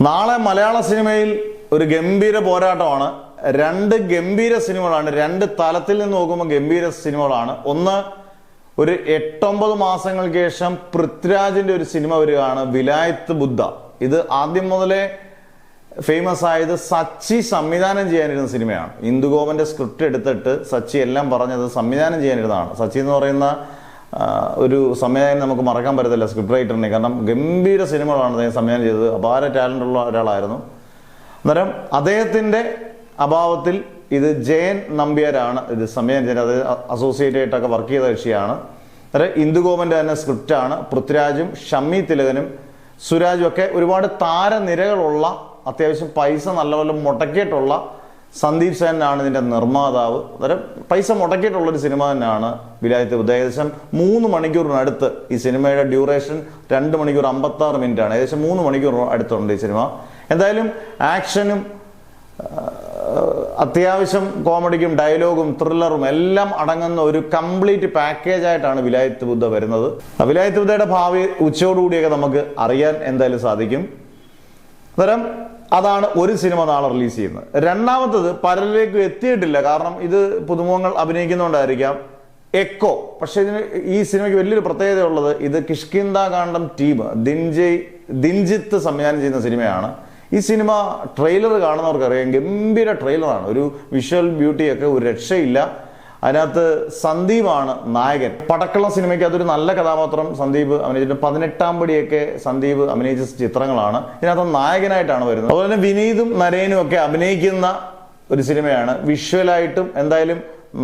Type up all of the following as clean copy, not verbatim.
നാളെ മലയാള സിനിമയിൽ ഒരു ഗംഭീര പോരാട്ടമാണ്. രണ്ട് ഗംഭീര സിനിമകളാണ്. രണ്ട് തലത്തിൽ നിന്ന് നോക്കുമ്പോൾ ഗംഭീര സിനിമകളാണ്. ഒന്ന്, ഒരു 8-9 മാസങ്ങൾക്ക് ശേഷം പൃഥ്വിരാജിന്റെ ഒരു സിനിമ വരികയാണ്, വിലായത്ത് ബുദ്ധ. ഇത് ആദ്യം മുതലേ ഫേമസ് ആയത് സച്ചി സംവിധാനം ചെയ്യാനിരുന്ന സിനിമയാണ്. ഇന്ദുഗോപന്റെ സ്ക്രിപ്റ്റ് എടുത്തിട്ട് സച്ചി എല്ലാം പറഞ്ഞത് സംവിധാനം ചെയ്യാനിരുന്നതാണ്. സച്ചി എന്ന് പറയുന്ന ഒരു സംവിധാനം നമുക്ക് മറക്കാൻ പറ്റത്തില്ല, സ്ക്രിപ്റ്റ് റൈറ്ററിനെ. കാരണം ഗംഭീര സിനിമകളാണ് അദ്ദേഹം സംവിധാനം ചെയ്തത്. അപാര ടാലന്റ് ഉള്ള ഒരാളായിരുന്നു. അന്നേരം അദ്ദേഹത്തിന്റെ അഭാവത്തിൽ ഇത് ജയൻ നമ്പ്യാരാണ് ഇത് സംവിധാനം ചെയ്യുന്നത്. അത് അസോസിയേറ്റ് ആയിട്ടൊക്കെ വർക്ക് ചെയ്ത കക്ഷിയാണ്. അന്നേരം ഇന്ദുഗോപന്റെ തന്നെ സ്ക്രിപ്റ്റാണ്. പൃഥ്വിരാജും ഷമ്മി തിലകനും സുരാജും ഒക്കെ ഒരുപാട് താരനിരകളുള്ള, അത്യാവശ്യം പൈസ നല്ലപോലെ മുടക്കിയിട്ടുള്ള സന്ദീപ് സേനാണ് ഇതിന്റെ നിർമ്മാതാവ്. അന്നേരം പൈസ മുടക്കിയിട്ടുള്ളൊരു സിനിമ തന്നെയാണ് വിലായത്ത് ബുദ്ധ. ഏകദേശം 3 മണിക്കൂറിനടുത്ത് ഈ സിനിമയുടെ ഡ്യൂറേഷൻ 2 മണിക്കൂർ 56 മിനിറ്റ് ആണ്. ഏകദേശം 3 മണിക്കൂർ അടുത്തുണ്ട് ഈ സിനിമ. എന്തായാലും ആക്ഷനും അത്യാവശ്യം കോമഡിക്കും ഡയലോഗും ത്രില്ലറും എല്ലാം അടങ്ങുന്ന ഒരു കംപ്ലീറ്റ് പാക്കേജ് ആയിട്ടാണ് വിലായത്ത് ബുദ്ധ വരുന്നത്. വിലായത്ത് ബുദ്ധയുടെ ഭാവി ഉച്ചയോടുകൂടിയൊക്കെ നമുക്ക് അറിയാൻ എന്തായാലും സാധിക്കും. അന്നേരം അതാണ് ഒരു സിനിമ നാളെ റിലീസ് ചെയ്യുന്നത്. രണ്ടാമത്തത് പലരിലേക്കും എത്തിയിട്ടില്ല, കാരണം ഇത് പുതുമുഖങ്ങൾ അഭിനയിക്കുന്നതുകൊണ്ടായിരിക്കാം, എക്കോ. പക്ഷെ ഇതിന് ഈ സിനിമയ്ക്ക് വലിയൊരു പ്രത്യേകത ഉള്ളത്, ഇത് കിഷ്കിന്ധാകാന്ഡം ടീം ദിൻജിത്ത് സംവിധാനം ചെയ്യുന്ന സിനിമയാണ്. ഈ സിനിമ ട്രെയിലർ കാണുന്നവർക്കറിയാം, ഗംഭീര ട്രെയിലറാണ്. ഒരു വിഷ്വൽ ബ്യൂട്ടിയൊക്കെ ഒരു രക്ഷയില്ല. അതിനകത്ത് സന്ദീപാണ് നായകൻ. പടക്കള്ള സിനിമയ്ക്ക് അതൊരു നല്ല കഥാപാത്രം സന്ദീപ് അഭിനയിച്ചിട്ട് 18-ാം പടിയൊക്കെ സന്ദീപ് അഭിനയിച്ച ചിത്രങ്ങളാണ്. ഇതിനകത്ത് നായകനായിട്ടാണ് വരുന്നത്. അതുപോലെ തന്നെ വിനീതും നരേനും ഒക്കെ അഭിനയിക്കുന്ന ഒരു സിനിമയാണ്. വിഷ്വലായിട്ടും എന്തായാലും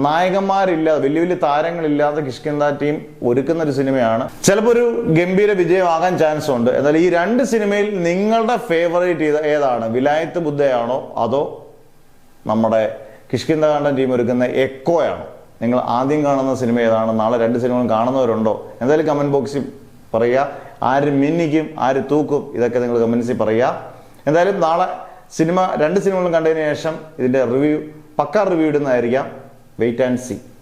നായകന്മാരില്ലാതെ, വലിയ വലിയ താരങ്ങളില്ലാതെ കിഷ്കിന്ധ ടീം ഒരുക്കുന്ന ഒരു സിനിമയാണ്. ചിലപ്പോൾ ഒരു ഗംഭീര വിജയമാകാൻ ചാൻസ് ഉണ്ട്. എന്നാൽ ഈ രണ്ട് സിനിമയിൽ നിങ്ങളുടെ ഫേവറേറ്റ് ഏതാണ്? വിലായത്ത് ബുദ്ധയാണോ അതോ നമ്മുടെ കിഷ്കിന്ധാകാന്ഡം ടീം ഒരുക്കുന്ന എക്കോയാണോ? നിങ്ങൾ ആദ്യം കാണുന്ന സിനിമ ഏതാണ്? നാളെ രണ്ട് സിനിമകളും കാണുന്നവരുണ്ടോ? എന്തായാലും കമന്റ് ബോക്സിൽ പറയുക. ആര് മിന്നിക്കും, ആര് തൂക്കും, ഇതൊക്കെ നിങ്ങൾ കമന്റ്സിൽ പറയുക. എന്തായാലും നാളെ രണ്ട് സിനിമകളും കണ്ടതിന് ശേഷം ഇതിന്റെ പക്കാ റിവ്യൂ ഇടുന്നതായിരിക്കാം. Wait and see.